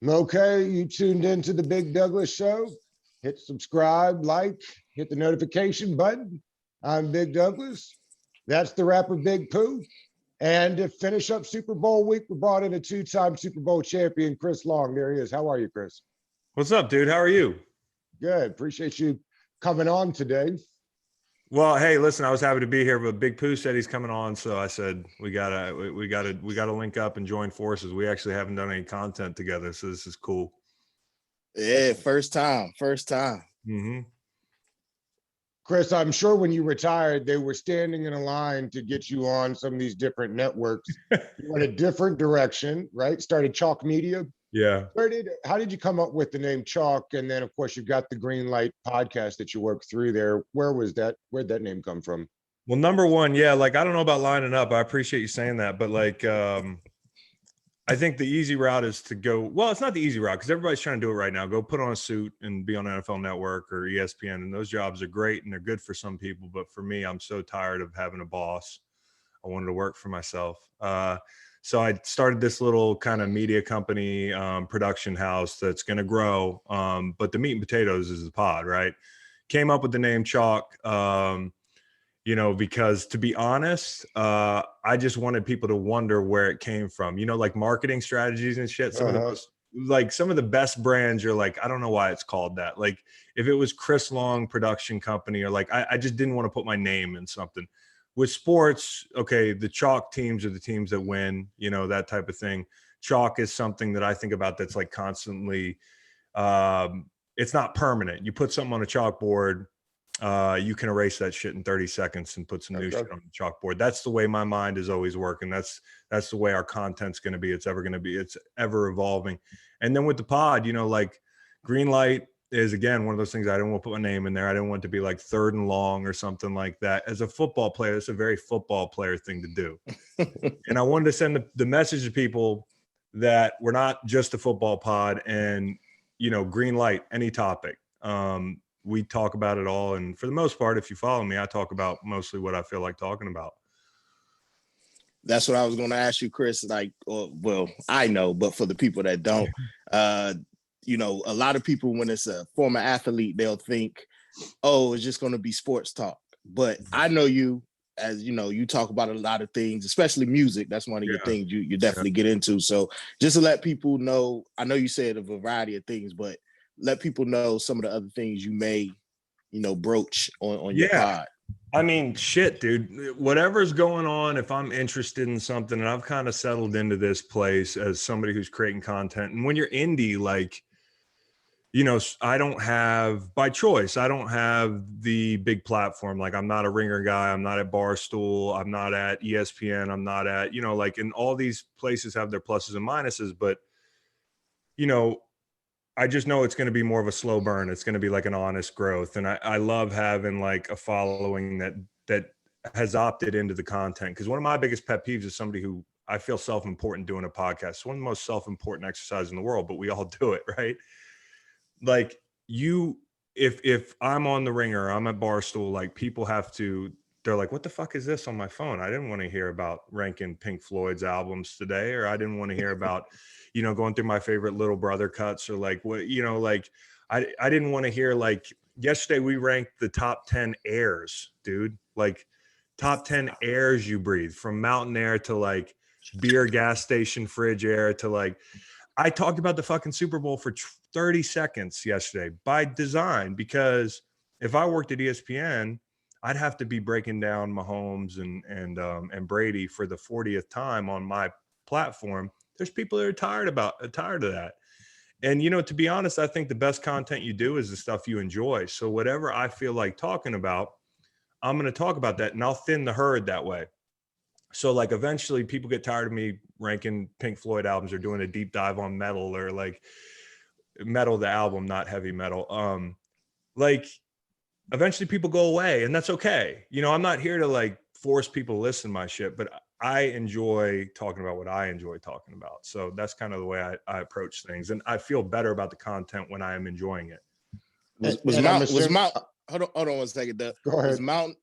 Okay, you tuned into the Big Douglas Show. Hit subscribe, like, hit the notification button. I'm Big Douglas. That's the rapper Big Pooh. And to finish up Super Bowl week, we brought in a two-time Super Bowl champion, Chris Long. There he is. How are you, Chris? What's up, dude? How are you? Good. Appreciate you coming on today. Well, hey, listen, I was happy to be here, but Big Pooh said he's coming on, so I said we gotta link up and join forces. We actually haven't done any content together, so this is cool. Yeah, first time. Mm-hmm. Chris, I'm sure when you retired, they were standing in a line to get you on some of these different networks. You went a different direction, right? Started Chalk Media. Yeah. How did you come up with the name Chalk? And then, of course, you've got the Green Light podcast that you worked through there. Where'd that name come from? Well, number one, yeah, like I don't know about lining up. I appreciate you saying that, but like I think the easy route is to go. Well, it's not the easy route because everybody's trying to do it right now. Go put on a suit and be on NFL Network or ESPN, and those jobs are great and they're good for some people. But for me, I'm so tired of having a boss. I wanted to work for myself. So I started this little kind of media company, production house that's going to grow. But the meat and potatoes is the pod, right? Came up with the name Chalk, because to be honest, I just wanted people to wonder where it came from, like marketing strategies and shit. Some of the best brands, you're like, I don't know why it's called that. Like if it was Chris Long production company or like, I just didn't want to put my name in something. With sports, okay, the chalk teams are the teams that win, that type of thing. Chalk is something that I think about that's like constantly, it's not permanent. You put something on a chalkboard, you can erase that shit in 30 seconds and put some new shit on the chalkboard. That's the way my mind is always working. That's the way our content's going to be. It's ever evolving. And then with the pod, like Green Light is again one of those things. I didn't want to put my name in there. I didn't want to be like Third and Long or something like that. As a football player, it's a very football player thing to do. And I wanted to send the message to people that we're not just a football pod and, green light, any topic. We talk about it all. And for the most part, if you follow me, I talk about mostly what I feel like talking about. That's what I was going to ask you, Chris. Like, well, I know, but for the people that don't, a lot of people, when it's a former athlete, they'll think, oh, it's just going to be sports talk. But I know you, as you talk about a lot of things, especially music. That's one of your things you definitely get into. So just to let people know, I know you said a variety of things, but let people know some of the other things you may, broach on your pod. I mean, shit, dude, whatever's going on, if I'm interested in something, and I've kind of settled into this place as somebody who's creating content. And when you're indie, like, I don't have, by choice, I don't have the big platform. Like I'm not a Ringer guy. I'm not at Barstool. I'm not at ESPN. I'm not at, and all these places have their pluses and minuses, but, I just know it's going to be more of a slow burn. It's going to be like an honest growth. And I love having like a following that has opted into the content. Because one of my biggest pet peeves is somebody who I feel self-important doing a podcast. It's one of the most self-important exercises in the world, but we all do it, right? Like if I'm on the Ringer, I'm at Barstool, like people they're like, what the fuck is this on my phone? I didn't want to hear about ranking Pink Floyd's albums today, or I didn't want to hear about, going through my favorite Little Brother cuts, or like what, I didn't want to hear, like yesterday we ranked the top 10 airs, dude, like top 10 airs you breathe, from mountain air to like beer gas station fridge air to like, I talked about the fucking Super Bowl for 30 seconds yesterday by design, because if I worked at ESPN, I'd have to be breaking down Mahomes and Brady for the 40th time on my platform. There's people that are tired of that. And, to be honest, I think the best content you do is the stuff you enjoy. So whatever I feel like talking about, I'm going to talk about that, and I'll thin the herd that way. So like eventually people get tired of me ranking Pink Floyd albums or doing a deep dive on metal, or like metal, the album, not heavy metal. Like eventually people go away, and that's okay. I'm not here to like force people to listen to my shit, but I enjoy talking about what I enjoy talking about. So that's kind of the way I approach things. And I feel better about the content when I am enjoying it. Hold on 1 second.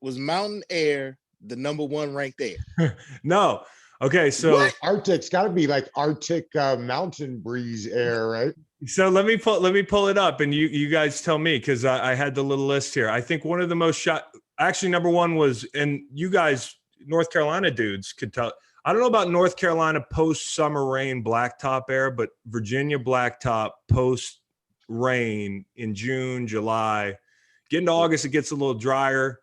Was Mountain Air the number one ranked air? No. Okay, so What? Arctic's got to be like Arctic mountain breeze air, right? let me pull it up, and you guys tell me, because I had the little list here. I think one of the most actually number one was, and you guys North Carolina dudes could tell. I don't know about North Carolina post summer rain blacktop air, but Virginia blacktop post rain in June, July, getting to August, it gets a little drier.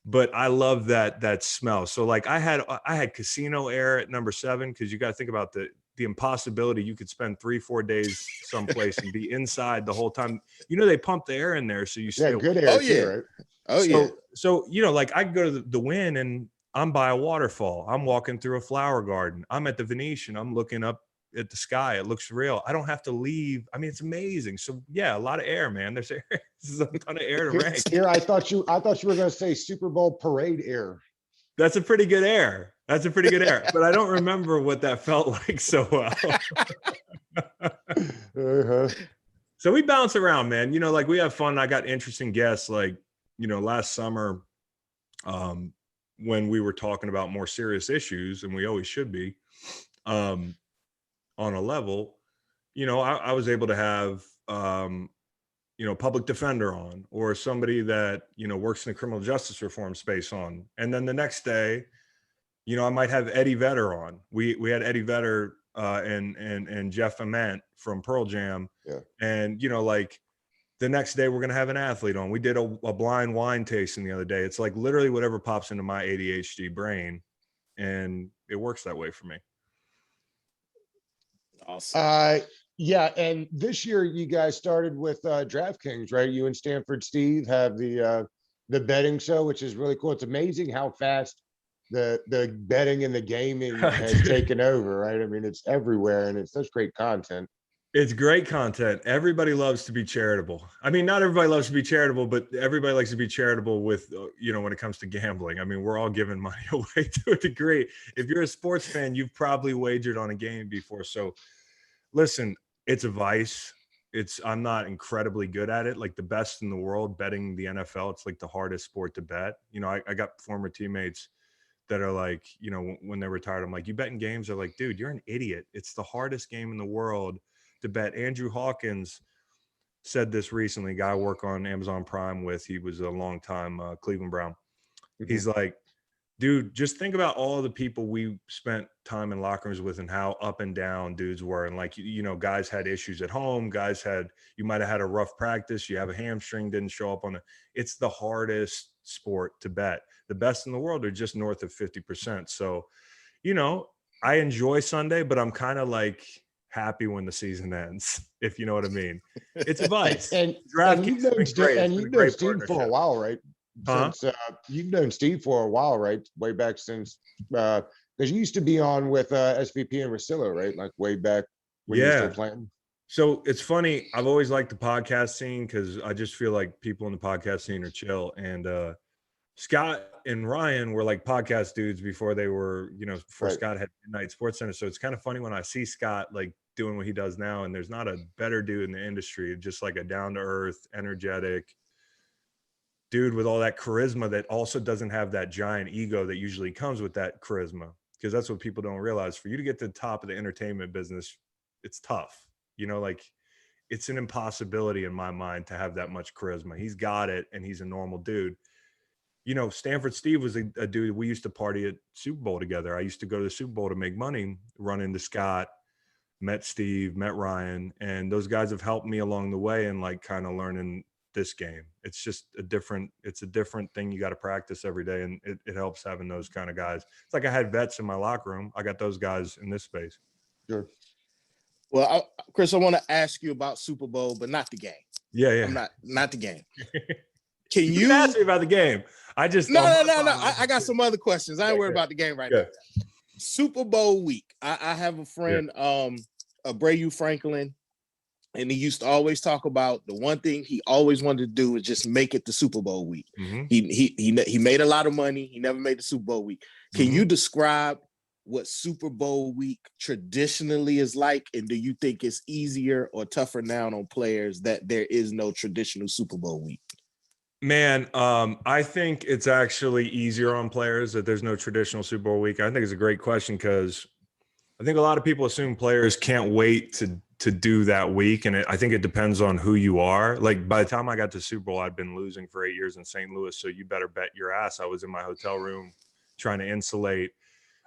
But I love that smell. So like I had casino air at number 7, because you got to think about the impossibility. You could spend 3-4 days someplace and be inside the whole time. They pump the air in there, so you stay. Yeah, good air Oh, too, yeah. right? Oh, yeah. So like I could go to the Wynn and I'm by a waterfall. I'm walking through a flower garden. I'm at the Venetian. I'm looking up at the sky. It looks real. I don't have to leave. I mean, it's amazing. So yeah, a lot of air, man. There's air. There's a ton of air to rank. Here, I thought you were going to say Super Bowl parade air. That's a pretty good air. But I don't remember what that felt like so well. Uh-huh. So we bounce around, man. Like we have fun. I got interesting guests, like, last summer, when we were talking about more serious issues, and we always should be, on a level, I was able to have, public defender on, or somebody that, works in the criminal justice reform space on. And then the next day, I might have Eddie Vedder on. We had Eddie Vedder and Jeff Ament from Pearl Jam. Yeah. And, like the next day we're going to have an athlete on. We did a blind wine tasting the other day. It's like literally whatever pops into my ADHD brain, and it works that way for me. Awesome. Yeah, and this year you guys started with DraftKings, right? You and Stanford Steve have the betting show, which is really cool. It's amazing how fast the betting and the gaming has taken over, right? I mean, it's everywhere, and it's such great content. It's great content. Everybody loves to be charitable. I mean, not everybody loves to be charitable, but everybody likes to be charitable with, when it comes to gambling. I mean, we're all giving money away to a degree. If you're a sports fan, you've probably wagered on a game before. So listen, it's a vice. I'm not incredibly good at it. Like the best in the world betting the NFL, it's like the hardest sport to bet. I got former teammates that are like, when they're retired, I'm like, you betting games? They're like, dude, you're an idiot. It's the hardest game in the world to bet. Andrew Hawkins said this recently, guy I work on Amazon Prime with. He was a long time Cleveland Brown. Mm-hmm. He's like, dude, just think about all the people we spent time in locker rooms with and how up and down dudes were. And like, guys had issues at home. You might've had a rough practice. You have a hamstring, didn't show up it's the hardest sport to bet. The best in the world are just north of 50%. So, I enjoy Sunday, but I'm kind of like happy when the season ends, if you know what I mean. It's a vice. and you've known Steve for a while, right? Since you've known Steve for a while, right? Way back since because you used to be on with SVP and Russillo, right? Like way back when you were still playing. So it's funny. I've always liked the podcast scene because I just feel like people in the podcast scene are chill. And Scott and Ryan were like podcast dudes before they were, before right. Scott had Midnight Sports Center. So it's kind of funny when I see Scott like doing what he does now, and there's not a better dude in the industry, just like a down to earth, energetic dude with all that charisma that also doesn't have that giant ego that usually comes with that charisma. Because that's what people don't realize. For you to get to the top of the entertainment business, it's tough. Like it's an impossibility in my mind to have that much charisma. He's got it, and he's a normal dude. Stanford Steve was a dude. We used to party at Super Bowl together. I used to go to the Super Bowl to make money, run into Scott, met Steve, met Ryan, and those guys have helped me along the way and like kind of learning this game. It's just a different thing you got to practice every day, and it helps having those kind of guys. It's like I had vets in my locker room. I got those guys in this space. Sure. Well, Chris, I want to ask you about Super Bowl, but not the game. Yeah. I'm not the game. Can you ask me about the game? I just no. I got some other questions. I ain't worried about the game right now. Super Bowl week. I have a friend, Abreu Franklin, and he used to always talk about the one thing he always wanted to do is just make it to Super Bowl week. Mm-hmm. He made a lot of money. He never made the Super Bowl week. Can you describe what Super Bowl week traditionally is like, and do you think it's easier or tougher now on players that there is no traditional Super Bowl week? Man, I think it's actually easier on players that there's no traditional Super Bowl week. I think it's a great question because I think a lot of people assume players can't wait to do that week, and I think it depends on who you are. Like by the time I got to Super Bowl, I'd been losing for 8 years in St. Louis, so you better bet your ass I was in my hotel room trying to insulate.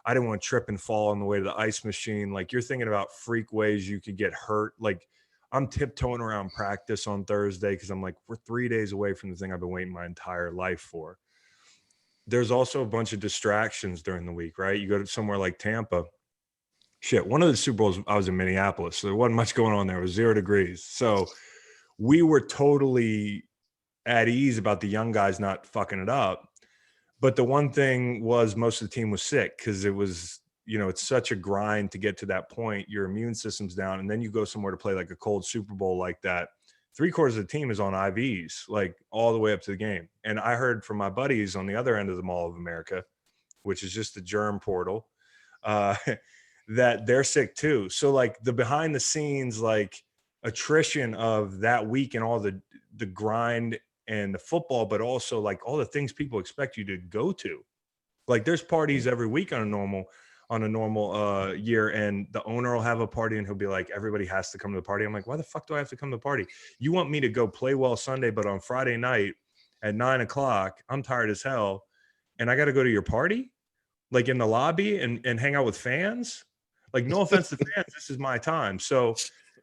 I didn't want to trip and fall on the way to the ice machine. Like you're thinking about freak ways you could get hurt. Like I'm tiptoeing around practice on Thursday because I'm like, we're 3 days away from the thing I've been waiting my entire life for. There's also a bunch of distractions during the week, right? You go to somewhere like Tampa. Shit, one of the Super Bowls, I was in Minneapolis, so there wasn't much going on there. It was 0 degrees. So we were totally at ease about the young guys not fucking it up. But the one thing was most of the team was sick because it was, it's such a grind to get to that point. Your immune system's down. And then you go somewhere to play like a cold Super Bowl like that. 3/4 of the team is on IVs, like all the way up to the game. And I heard from my buddies on the other end of the Mall of America, which is just the germ portal, that they're sick too. So like the behind the scenes, like attrition of that week and all the grind and the football, but also like all the things people expect you to go to. Like there's parties every week on a normal year, and the owner will have a party and he'll be like, everybody has to come to the party. I'm like, why the fuck do I have to come to the party? You want me to go play well Sunday, but on Friday night at 9:00, I'm tired as hell, and I got to go to your party, like in the lobby and hang out with fans. Like, no offense to fans, this is my time. So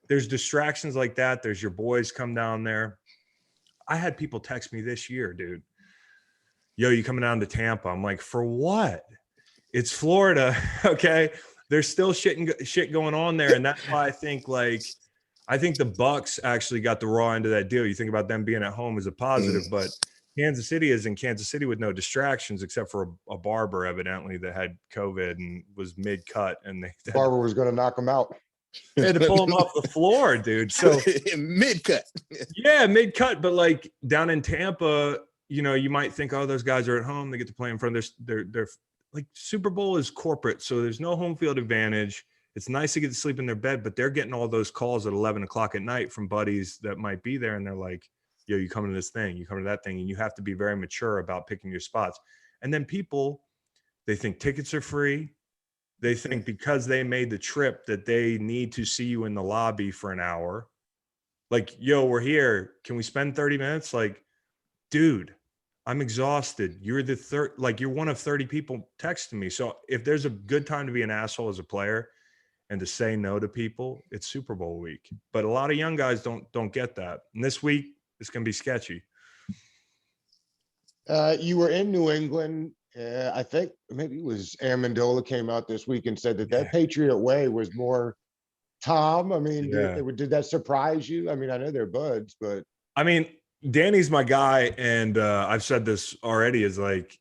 there's distractions like that. There's your boys come down there. I had people text me this year, dude. Yo, you coming down to Tampa? I'm like, for what? It's Florida. Okay. There's still shit going on there. And that's why I think the Bucks actually got the raw end of that deal. You think about them being at home as a positive, but Kansas City is in Kansas City with no distractions except for a barber evidently that had COVID and was mid-cut, and Barber was going to knock him out. They had to pull him off the floor, dude. So mid-cut. Yeah, mid-cut. But like down in Tampa, you might think, oh, those guys are at home. They get to play in front of their like Super Bowl is corporate. So there's no home field advantage. It's nice to get to sleep in their bed, but they're getting all those calls at 11:00 at night from buddies that might be there. And they're like, yo, you come to this thing, you come to that thing. And you have to be very mature about picking your spots. And then people, they think tickets are free. They think because they made the trip that they need to see you in the lobby for an hour. Like, yo, we're here. Can we spend 30 minutes? Like, dude, I'm exhausted. You're you're one of 30 people texting me. So if there's a good time to be an asshole as a player and to say no to people, it's Super Bowl week. But a lot of young guys don't get that. And this week, it's going to be sketchy. You were in New England. I think maybe it was Amendola came out this week and said that Patriot way was more Tom. I mean, did that surprise you? I mean, I know they're buds, but I mean, Danny's my guy, and I've said this already. Is like,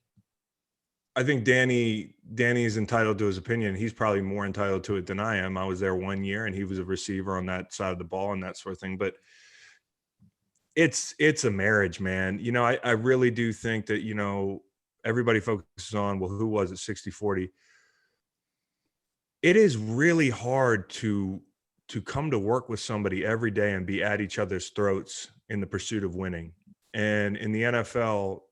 I think Danny's entitled to his opinion. He's probably more entitled to it than I am. I was there 1 year, and he was a receiver on that side of the ball and that sort of thing. But it's a marriage, man. I really do think that everybody focuses on, well, who was it 60-40? It is really hard to come to work with somebody every day and be at each other's throats in the pursuit of winning. And in the NFL,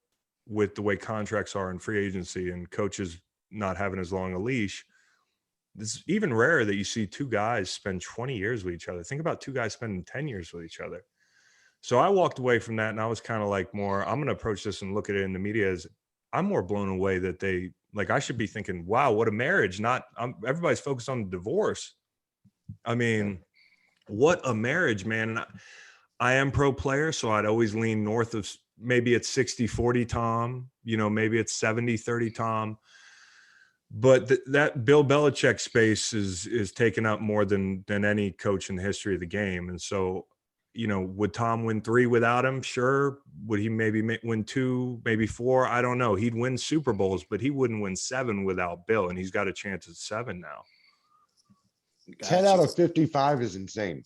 with the way contracts are in free agency and coaches not having as long a leash, it's even rarer that you see two guys spend 20 years with each other. Think about two guys spending 10 years with each other. So I walked away from that, and I was kind of like I'm going to approach this and look at it in the media as I'm more blown away that I should be thinking, wow, what a marriage. Everybody's focused on the divorce. I mean, what a marriage, man. And I am pro player, so I'd always lean north of, maybe it's 60-40 Tom, maybe it's 70-30 Tom. But that Bill Belichick space is taken up more than any coach in the history of the game. And so, would Tom win 3 without him? Sure. Would he maybe win 2, maybe 4? I don't know. He'd win Super Bowls, but he wouldn't win 7 without Bill. And he's got a chance at 7 now. 10 out of 55 is insane.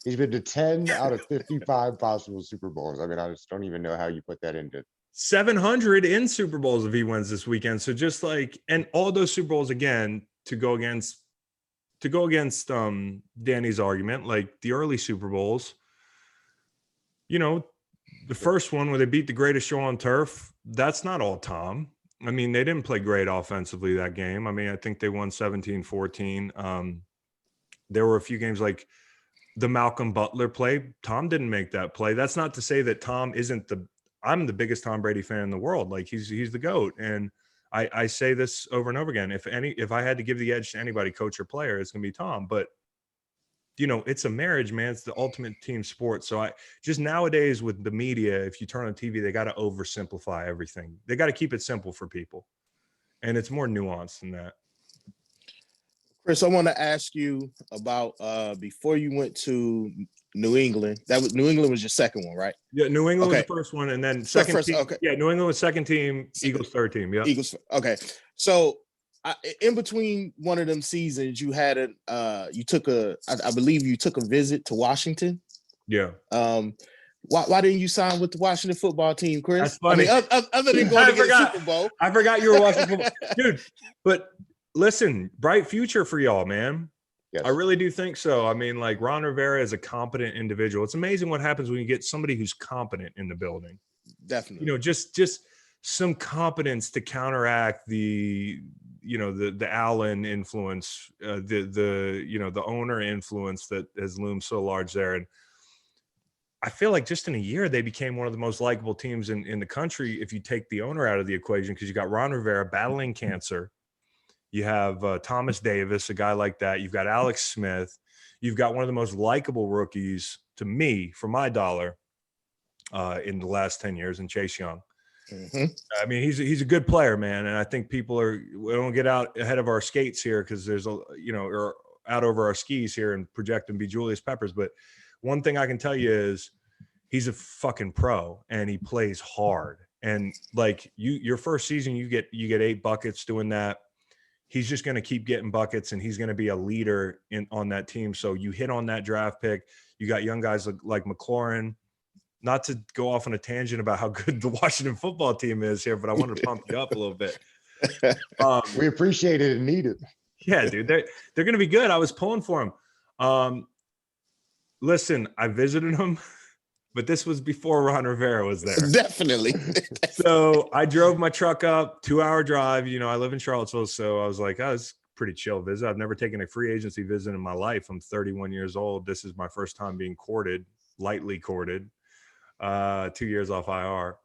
He's been to 10 out of 55 possible Super Bowls. I mean, I just don't even know how you put that into 700 in Super Bowls if he wins this weekend. So just like, and all those Super Bowls, again, to go against Danny's argument, like the early Super Bowls, The first one where they beat the greatest show on turf, that's not all Tom. I mean, they didn't play great offensively that game. I mean, I think they won 17-14. There were a few games like the Malcolm Butler play. Tom didn't make that play. That's not to say that Tom isn't I'm the biggest Tom Brady fan in the world. Like he's the GOAT. And I say this over and over again. If I had to give the edge to anybody, coach or player, it's going to be Tom. But it's a marriage, man. It's the ultimate team sport. So I just nowadays with the media, if you turn on TV, they got to oversimplify everything. They got to keep it simple for people. And it's more nuanced than that. Chris, I want to ask you about before you went to New England. New England was your second one, right? Yeah, New England was the first one, and then second team. Okay. Yeah, New England was second team, Eagles third team. Yeah. Eagles. Okay. So in between one of them seasons, you had I believe you took a visit to Washington. Yeah. Why didn't you sign with the Washington football team, Chris? That's funny. I mean, other than going to get a Super Bowl. I forgot you were watching football. Dude, but listen, bright future for y'all, man. Yes. I really do think so. I mean, like Ron Rivera is a competent individual. It's amazing what happens when you get somebody who's competent in the building. Definitely. Just some competence to counteract the Allen influence, the owner influence that has loomed so large there. And I feel like just in a year, they became one of the most likable teams in the country if you take the owner out of the equation, because you got Ron Rivera battling cancer. You have Thomas Davis, a guy like that. You've got Alex Smith. You've got one of the most likable rookies, to me, for my dollar, in the last 10 years, in Chase Young. Mm-hmm. I mean, he's a good player, man. And I think we don't get out ahead of our skates here because or out over our skis here and project and be Julius Peppers. But one thing I can tell you is he's a fucking pro and he plays hard. And like your first season, you get 8 buckets doing that. He's just going to keep getting buckets and he's going to be a leader on that team. So you hit on that draft pick. You got young guys like McLaurin. Not to go off on a tangent about how good the Washington football team is here, but I wanted to pump you up a little bit. We appreciate it and need it. Yeah, dude, they're going to be good. I was pulling for them. Listen, I visited them, but this was before Ron Rivera was there. Definitely. So I drove my truck up, 2-hour drive. I live in Charlottesville, so I was like, oh, it's a pretty chill visit. I've never taken a free agency visit in my life. I'm 31 years old. This is my first time being courted, lightly courted. 2 years off IR.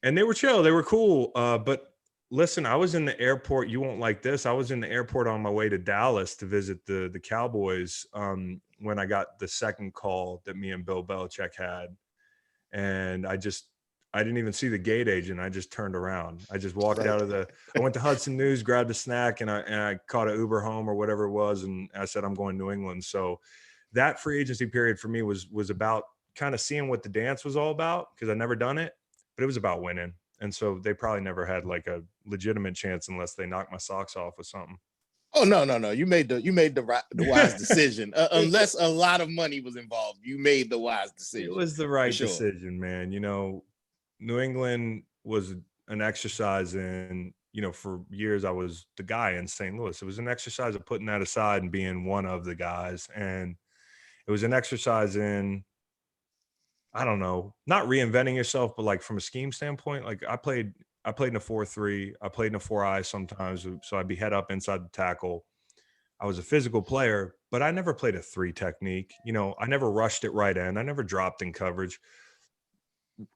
And they were chill. They were cool. But listen, I was in the airport. You won't like this. I was in the airport on my way to Dallas to visit the Cowboys when I got the second call that me and Bill Belichick had. And I didn't even see the gate agent. I just turned around. I just walked out of I went to Hudson News, grabbed a snack, and I caught an Uber home or whatever it was. And I said, I'm going to New England. So that free agency period for me was about kind of seeing what the dance was all about, because I'd never done it, but it was about winning. And so they probably never had like a legitimate chance unless they knocked my socks off with something. Oh, no. You made the wise decision. Unless a lot of money was involved, you made the wise decision. It was the right decision, man. New England was an exercise in, for years I was the guy in St. Louis. It was an exercise of putting that aside and being one of the guys. And it was an exercise in, I don't know, not reinventing yourself, but like from a scheme standpoint, like I played in a 4-3. I played in a 4-eye sometimes. So I'd be head up inside the tackle. I was a physical player, but I never played a 3 technique. I never rushed it right in. I never dropped in coverage.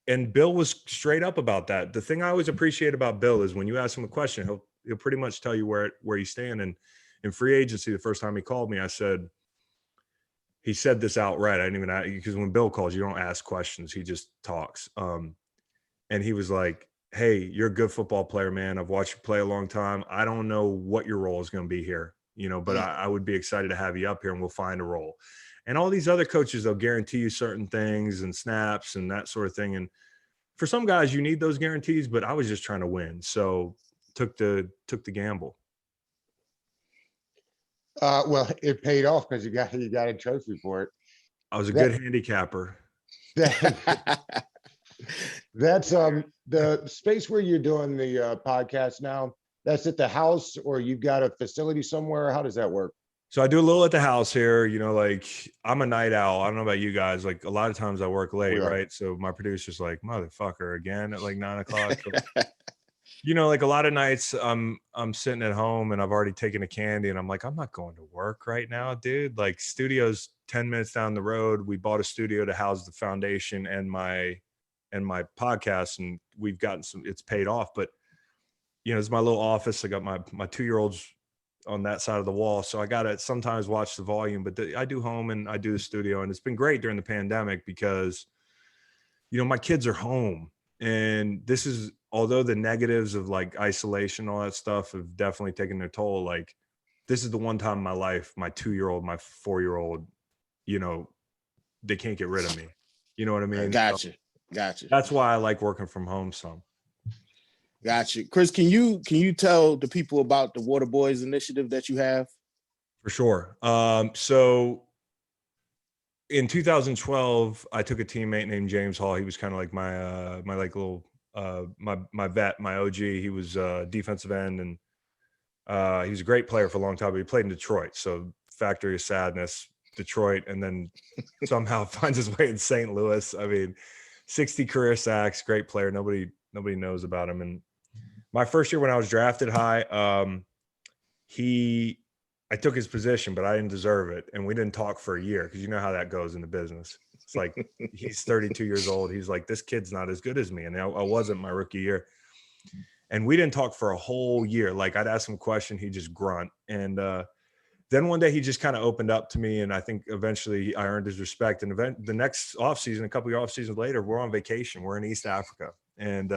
And Bill was straight up about that. The thing I always appreciate about Bill is when you ask him a question, he'll pretty much tell you where you stand. And in free agency, the first time he called me, he said this outright. I didn't even ask, because when Bill calls, you don't ask questions. He just talks. And he was like, hey, you're a good football player, man. I've watched you play a long time. I don't know what your role is going to be here, but I would be excited to have you up here and we'll find a role. And all these other coaches, they'll guarantee you certain things and snaps and that sort of thing. And for some guys, you need those guarantees, but I was just trying to win. So took the gamble. Well, it paid off because you got a trophy for it. I was a good handicapper. That's the space where you're doing the podcast now. That's at the house, or you've got a facility somewhere. How does that work? So I do a little at the house here, you know, like I'm a night owl. I don't know about you guys. Like a lot of times I work late, We are. right? So my producer's like, motherfucker, again at like 9 o'clock. You know, like a lot of nights I'm sitting at home and I've already taken a candy and I'm like, I'm not going to work right now, dude. Like studio's 10 minutes down the road. We bought a studio to house the foundation and my podcast, and we've gotten it's paid off. But you know, it's my little office. I got my 2-year-olds on that side of the wall. So I got to sometimes watch the volume, but I do home and I do the studio, and it's been great during the pandemic because, you know, my kids are home, and this is, although the negatives of like isolation, all that stuff have definitely taken their toll. Like this is the one time in my life, my 2-year-old, my 4-year-old, you know, they can't get rid of me. You know what I mean? Gotcha. That's why I like working from home some. Gotcha. Chris, can you tell the people about the Water Boys initiative that you have? For sure. So in 2012, I took a teammate named James Hall. He was kind of like my my like little my vet, my OG. He was defensive end, and he was a great player for a long time. But he played in Detroit, so factory of sadness, Detroit, and then somehow finds his way in St. Louis. I mean, 60 career sacks, great player. Nobody knows about him. And my first year when I was drafted high, I took his position, but I didn't deserve it. And we didn't talk for a year because you know how that goes in the business. It's like, he's 32 years old. He's like, this kid's not as good as me. And I wasn't my rookie year. And we didn't talk for a whole year. Like I'd ask him a question, he'd just grunt. And then one day he just kind of opened up to me. And I think eventually I earned his respect. And the next offseason, a couple of off seasons later, we're on vacation. We're in East Africa. And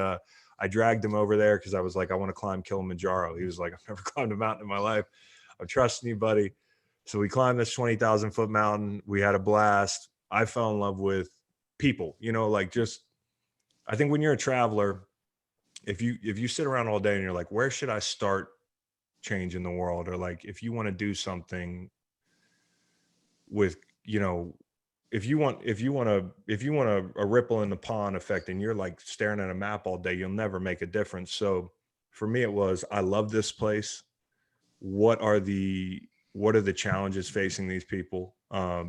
I dragged him over there because I was like, I want to climb Kilimanjaro. He was like, I've never climbed a mountain in my life. I'm trusting you, buddy. So we climbed this 20,000 foot mountain. We had a blast. I fell in love with people, you know, like just, I think when you're a traveler, if you sit around all day and you're like, where should I start changing the world? Or like, if you want to do something with, you know, if you want a ripple in the pond effect and you're like staring at a map all day, you'll never make a difference. So for me, it was, I love this place. What are the challenges facing these people?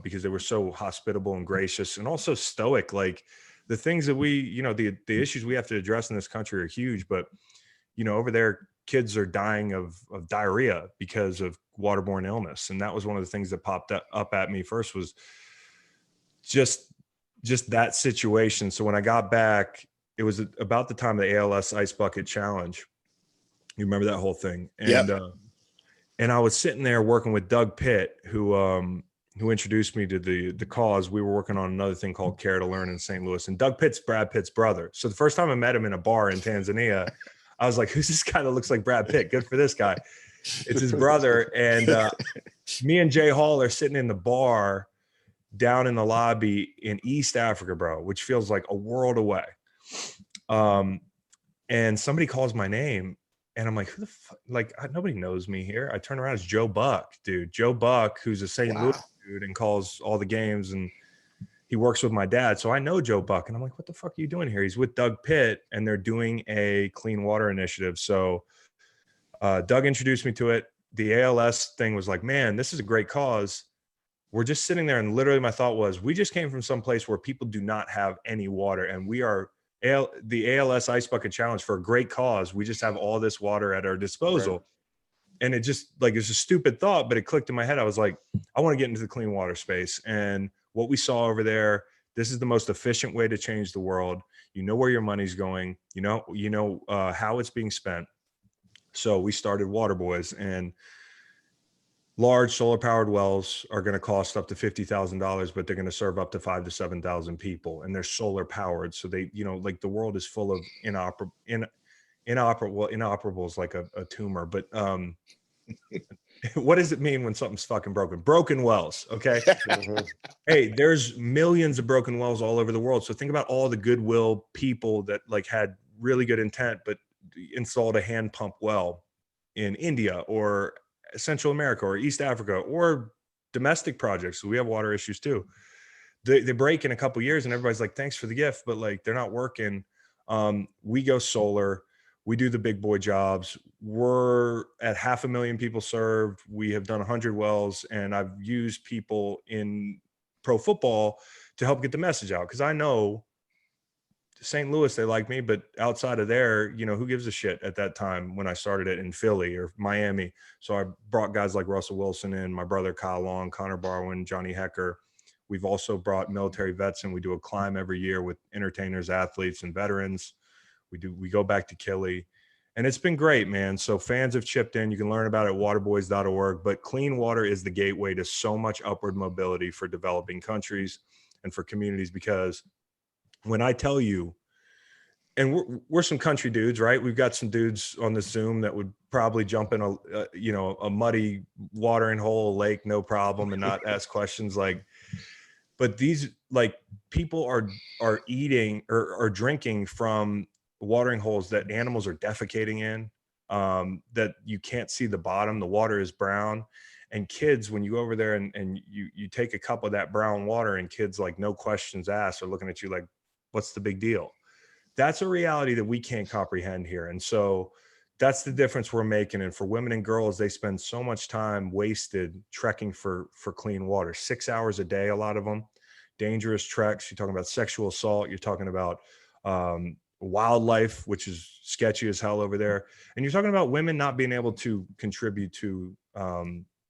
Because they were so hospitable and gracious and also stoic. Like the things that we, you know, the issues we have to address in this country are huge, but you know, over there, kids are dying of diarrhea because of waterborne illness. And that was one of the things that popped up at me first, was just that situation. So when I got back, it was about the time of the ALS Ice Bucket Challenge. You remember that whole thing? And Yep. And I was sitting there working with Doug Pitt, who introduced me to the cause. We were working on another thing called Care to Learn in St. Louis, and Doug Pitt's Brad Pitt's brother. So the first time I met him in a bar in Tanzania, I was like, who's this guy that looks like Brad Pitt? Good for this guy. It's his brother. And me and Jay Hall are sitting in the bar down in the lobby in East Africa, bro, which feels like a world away. And somebody calls my name. And I'm like, who the fuck? Like, nobody knows me here. I turn around, it's Joe Buck, dude. Joe Buck, who's a St. Louis dude and calls all the games, and he works with my dad. So I know Joe Buck. And I'm like, what the fuck are you doing here? He's with Doug Pitt, and they're doing a clean water initiative. So Doug introduced me to it. The ALS thing was like, man, this is a great cause. We're just sitting there, and literally my thought was, we just came from some place where people do not have any water, and we are the ALS Ice Bucket Challenge for a great cause. We just have all this water at our disposal. Right. And it just like, it's a stupid thought, but it clicked in my head. I was like, I want to get into the clean water space. And what we saw over there, this is the most efficient way to change the world. You know where your money's going, you know how it's being spent. So we started Water Boys, and large solar powered wells are going to cost up to $50,000, but they're going to serve up to 5,000 to 7,000 people, and they're solar powered. So they, you know, like the world is full of inoperable is like a tumor, but what does it mean when something's fucking broken? Broken wells. Okay. Hey, there's millions of broken wells all over the world. So think about all the goodwill people that like had really good intent, but installed a hand pump well in India or Central America or East Africa or domestic projects. So we have water issues too. They break in a couple of years, and everybody's like, thanks for the gift, but like they're not working. We go solar. We do the big boy jobs. We're at 500,000 people served. We have done 100 wells, and I've used people in pro football to help get the message out. Cause I know St. Louis, they like me, but outside of there, you know, who gives a shit at that time when I started it in Philly or Miami. So I brought guys like Russell Wilson in, my brother Kyle Long, Connor Barwin, Johnny Hecker. We've also brought military vets in. We do a climb every year with entertainers, athletes, and veterans. We go back to Killy, and it's been great, man. So fans have chipped in. You can learn about it at waterboys.org, but clean water is the gateway to so much upward mobility for developing countries and for communities. Because when I tell you, and we're some country dudes, right? We've got some dudes on the Zoom that would probably jump in a muddy watering hole, lake, no problem, and not ask questions like, but these like people are eating or are drinking from watering holes that animals are defecating in, that you can't see the bottom. The water is brown. And kids, when you go over there and you take a cup of that brown water, and kids, like, no questions asked, are looking at you like, what's the big deal? That's a reality that we can't comprehend here. And so that's the difference we're making. And for women and girls, they spend so much time wasted trekking for clean water, 6 hours a day, a lot of them, dangerous treks. You're talking about sexual assault. You're talking about wildlife, which is sketchy as hell over there. And you're talking about women not being able to contribute to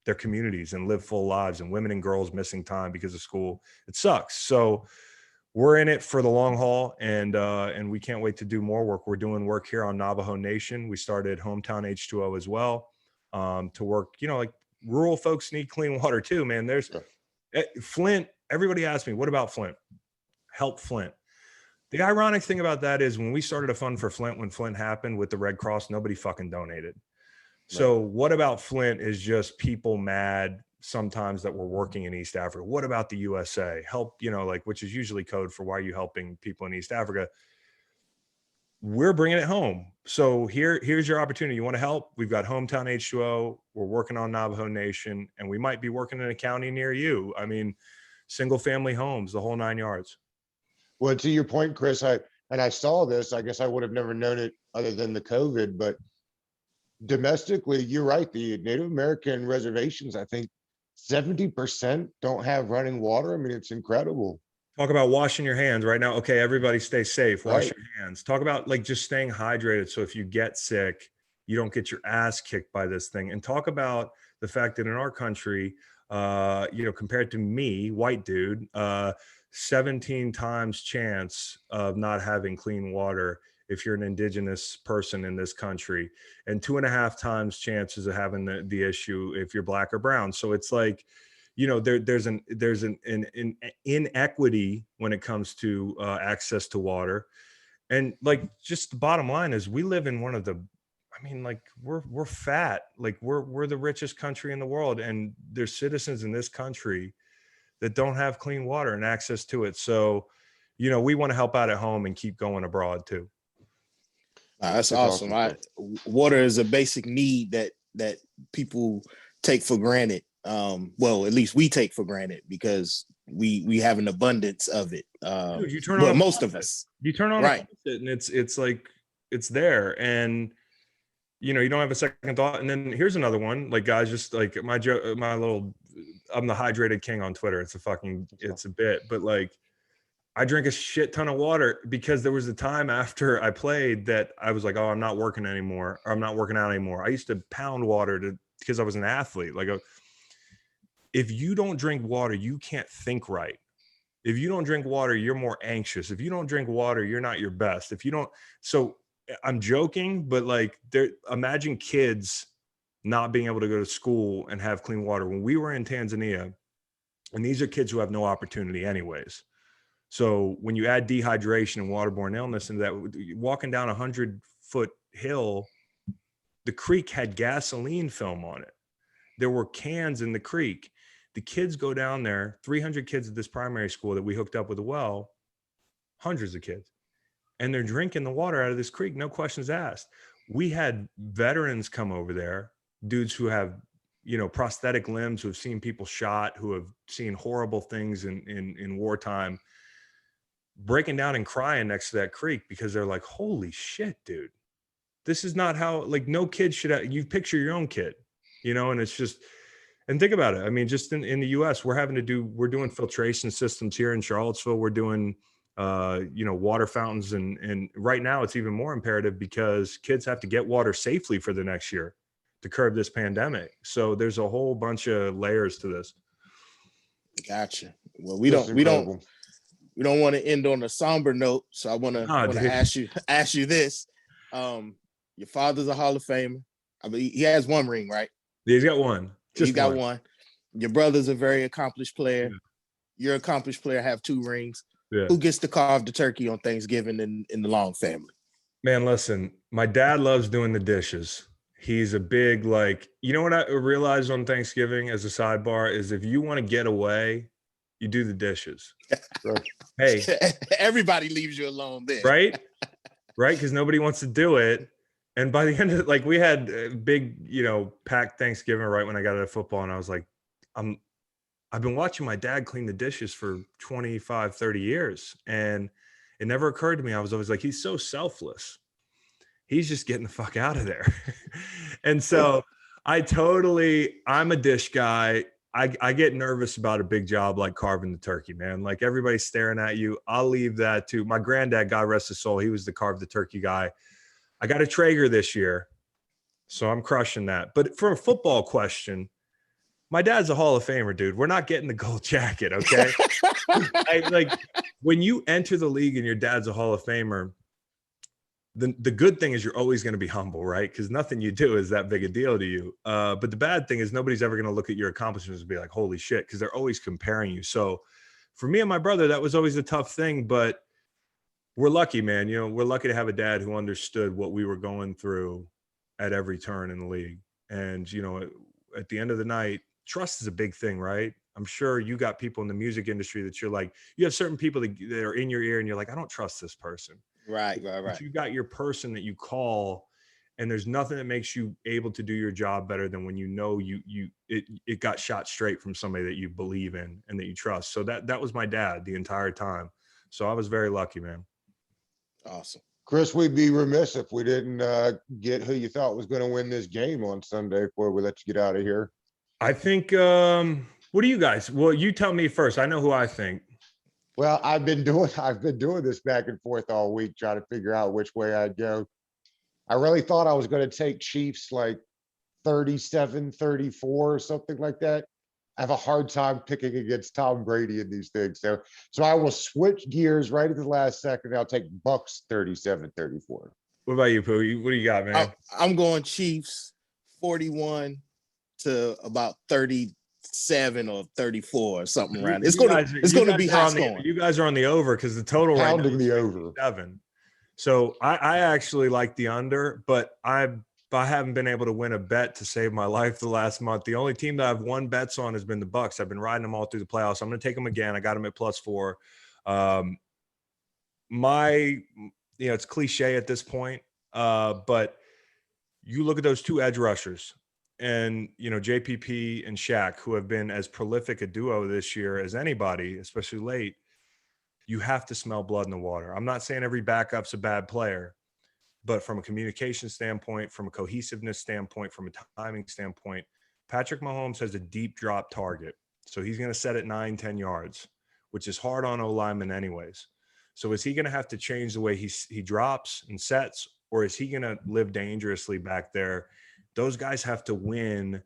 their communities and live full lives, and women and girls missing time because of school. It sucks. So we're in it for the long haul, and we can't wait to do more work. We're doing work here on Navajo Nation. We started Hometown H2O as well, to work, like rural folks need clean water too, man. There's Flint. Everybody asks me, what about Flint? Help Flint. The ironic thing about that is when we started a fund for Flint, when Flint happened with the Red Cross, nobody fucking donated. So what about Flint is just people mad sometimes that we're working in East Africa. What about the USA? Help, which is usually code for why are you helping people in East Africa? We're bringing it home. So here's your opportunity. You want to help? We've got Hometown H2O. We're working on Navajo Nation, and we might be working in a county near you. I mean, single family homes, the whole 9 yards. Well, to your point, Chris, I saw this, I guess I would have never known it other than the COVID, but domestically, you're right. The Native American reservations, I think 70% don't have running water. I mean, it's incredible. Talk about washing your hands right now. Okay, everybody stay safe. Wash Right. your hands. Talk about just staying hydrated. So if you get sick, you don't get your ass kicked by this thing. And talk about the fact that in our country, compared to me, white dude, 17 times chance of not having clean water if you're an indigenous person in this country, and 2.5 times chances of having the issue if you're black or brown. So it's like, there's an inequity when it comes to access to water. And just the bottom line is we live in one of the, we're fat, we're the richest country in the world, and there's citizens in this country that don't have clean water and access to it. So, we want to help out at home and keep going abroad too. That's awesome. Water is a basic need that people take for granted. Well, at least we take for granted because we have an abundance of it. Dude, you turn on most of us. You turn on right, and it's like it's there, and you don't have a second thought. And then here's another one, guys, just my little, I'm the hydrated king on Twitter. It's a bit, but I drink a shit ton of water because there was a time after I played that I was like, oh, I'm not working anymore, or I'm not working out anymore. I used to pound water because I was an athlete. If you don't drink water, you can't think right. If you don't drink water, you're more anxious. If you don't drink water, you're not your best. If you don't, so I'm joking, but imagine kids not being able to go to school and have clean water. When we were in Tanzania, and these are kids who have no opportunity anyways. So when you add dehydration and waterborne illness into that, walking down 100-foot hill, the creek had gasoline film on it. There were cans in the creek. The kids go down there, 300 kids at this primary school that we hooked up with a well, hundreds of kids, and they're drinking the water out of this creek, no questions asked. We had veterans come over there, dudes who have, prosthetic limbs, who have seen people shot, who have seen horrible things in wartime, breaking down and crying next to that creek because they're like, holy shit, dude, this is not how, like, no kid should have, you picture your own kid, you know, and it's just, and think about it. I mean, just in the US, we're doing filtration systems here in Charlottesville. We're doing, water fountains. And right now it's even more imperative because kids have to get water safely for the next year to curb this pandemic. So there's a whole bunch of layers to this. Gotcha. Well, This is we don't incredible. want to end on a somber note. So I want to ask you this. Your father's a Hall of Famer. I mean, he has one ring, right? He's got one. He's got one. Your brother's a very accomplished player. Yeah. You're an accomplished player, have 2 rings. Yeah. Who gets to carve the turkey on Thanksgiving in the Long family? Man, listen, my dad loves doing the dishes. He's a big, like, you know what I realized on Thanksgiving as a sidebar is if you want to get away, you do the dishes. Hey, everybody leaves you alone then. Right? Right? Because nobody wants to do it. And by the end of it, like, we had a big, packed Thanksgiving right when I got out of football. And I was like, I've been watching my dad clean the dishes for 25, 30 years. And it never occurred to me. I was always like, he's so selfless. He's just getting the fuck out of there. And so I'm a dish guy. I get nervous about a big job like carving the turkey, man. Like, everybody's staring at you. I'll leave that to my granddad, God rest his soul. He was the carve the turkey guy. I got a Traeger this year, so I'm crushing that. But for a football question, my dad's a Hall of Famer, dude. We're not getting the gold jacket, okay? Like, when you enter the league and your dad's a Hall of Famer, the good thing is you're always going to be humble, right? Because nothing you do is that big a deal to you. But the bad thing is nobody's ever going to look at your accomplishments and be like, holy shit, because they're always comparing you. So for me and my brother, that was always a tough thing. But we're lucky, man. We're lucky to have a dad who understood what we were going through at every turn in the league. And, at the end of the night, trust is a big thing, right? I'm sure you got people in the music industry that you're like, you have certain people that are in your ear and you're like, I don't trust this person. Right. But you got your person that you call, and there's nothing that makes you able to do your job better than when it got shot straight from somebody that you believe in and that you trust. So that was my dad the entire time. So I was very lucky, man. Awesome. Chris, we'd be remiss if we didn't get who you thought was going to win this game on Sunday before we let you get out of here. I think, what do you guys? Well, you tell me first. I know who I think. Well, I've been doing this back and forth all week, trying to figure out which way I'd go. I really thought I was going to take Chiefs like 37-34 or something like that. I have a hard time picking against Tom Brady in these things. So I will switch gears right at the last second. I'll take Bucks 37-34. What about you, Pooh? What do you got, man? I'm going Chiefs 41 to about 37 or 34 or something around. It's going to be high scoring. You guys are on the over because the total Pounding right now the is over 7. So I actually like the under, but I haven't been able to win a bet to save my life the last month. The only team that I've won bets on has been the Bucks. I've been riding them all through the playoffs. I'm going to take them again. I got them at +4. It's cliche at this point, but you look at those 2 edge rushers and, JPP and Shaq, who have been as prolific a duo this year as anybody, especially late. You have to smell blood in the water. I'm not saying every backup's a bad player, but from a communication standpoint, from a cohesiveness standpoint, from a timing standpoint, Patrick Mahomes has a deep drop target. So he's going to set it 9-10 yards, which is hard on O-linemen anyways. So is he going to have to change the way he drops and sets, or is he going to live dangerously back there? Those guys have to win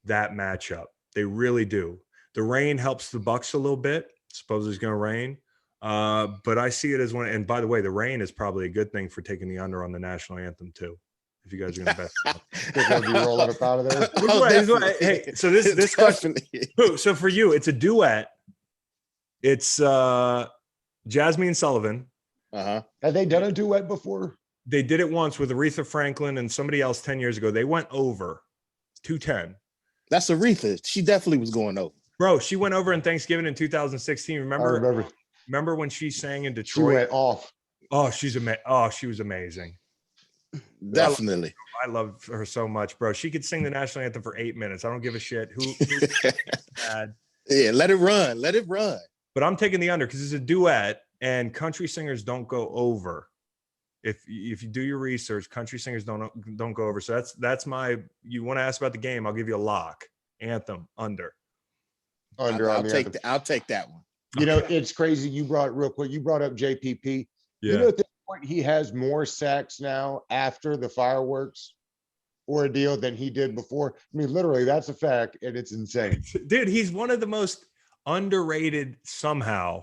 that matchup. They really do. The rain helps the Bucks a little bit. Suppose it's going to rain. But I see it as one. And by the way, the rain is probably a good thing for taking the under on the national anthem too. If you guys are going to bet, they're going to be rolling up out of there. Hey, so this question. So for you, it's a duet. It's Jasmine Sullivan. Have they done a duet before? They did it once with Aretha Franklin and somebody else 10 years ago. They went over 210. That's Aretha. She definitely was going over. Bro, she went over in Thanksgiving in 2016. Remember when she sang in Detroit? She went off. Oh, she was amazing. Definitely. I love her so much, bro. She could sing the national anthem for 8 minutes. I don't give a shit who bad. Yeah, let it run. Let it run. But I'm taking the under because it's a duet and country singers don't go over. If you do your research, country singers don't go over. So that's my. You want to ask about the game? I'll give you a lock. Anthem under. Under I'll on the take anthem. I'll take that one. You know, it's crazy. You brought real quick. You brought up JPP. You know, Yeah. at this point, he has more sacks now after the fireworks ordeal than he did before. I mean, literally, that's a fact, and it's insane. Dude, he's one of the most underrated somehow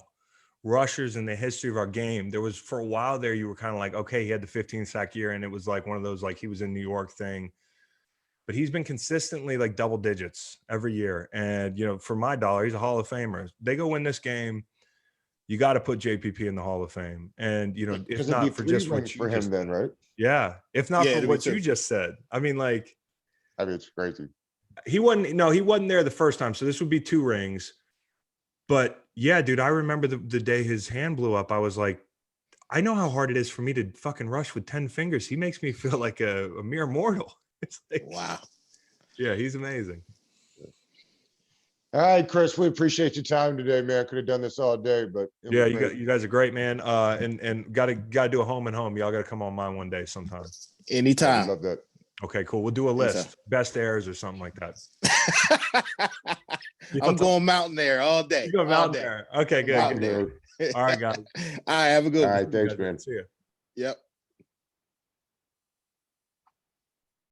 rushers in the history of our game. There was for a while there, you were kind of like, okay, he had the 15 sack year, and it was like one of those like he was in New York thing. But he's been consistently like double digits every year. And you know, for my dollar, he's a Hall of Famer. They go win this game, you got to put JPP in the Hall of Fame. And you know, if Because it'd be not for 3 just what rings you for him, just then, right? yeah, if not Yeah, for it'd be what you 2. just said. I mean, like I mean, it's crazy. he wasn't there the first time, so this would be 2 rings. But yeah, dude, I remember the day his hand blew up. I was like, I know how hard it is for me to fucking rush with 10 fingers. He makes me feel like a mere mortal. It's like, Wow. yeah, he's amazing. All right, Chris, we appreciate your time today, man. Could have done this all day, but it Yeah, was you guys are great, man. And gotta do a home and home. Y'all gotta come on mine one day sometime. I Anytime. love that. Okay, cool. We'll do a list, best airs or something like that. I'm going mountain there all day. You go all out day. there. Okay, good. Mountain good. there. All right, guys. All right, have a good All one. right, thanks, man. See ya. Yep.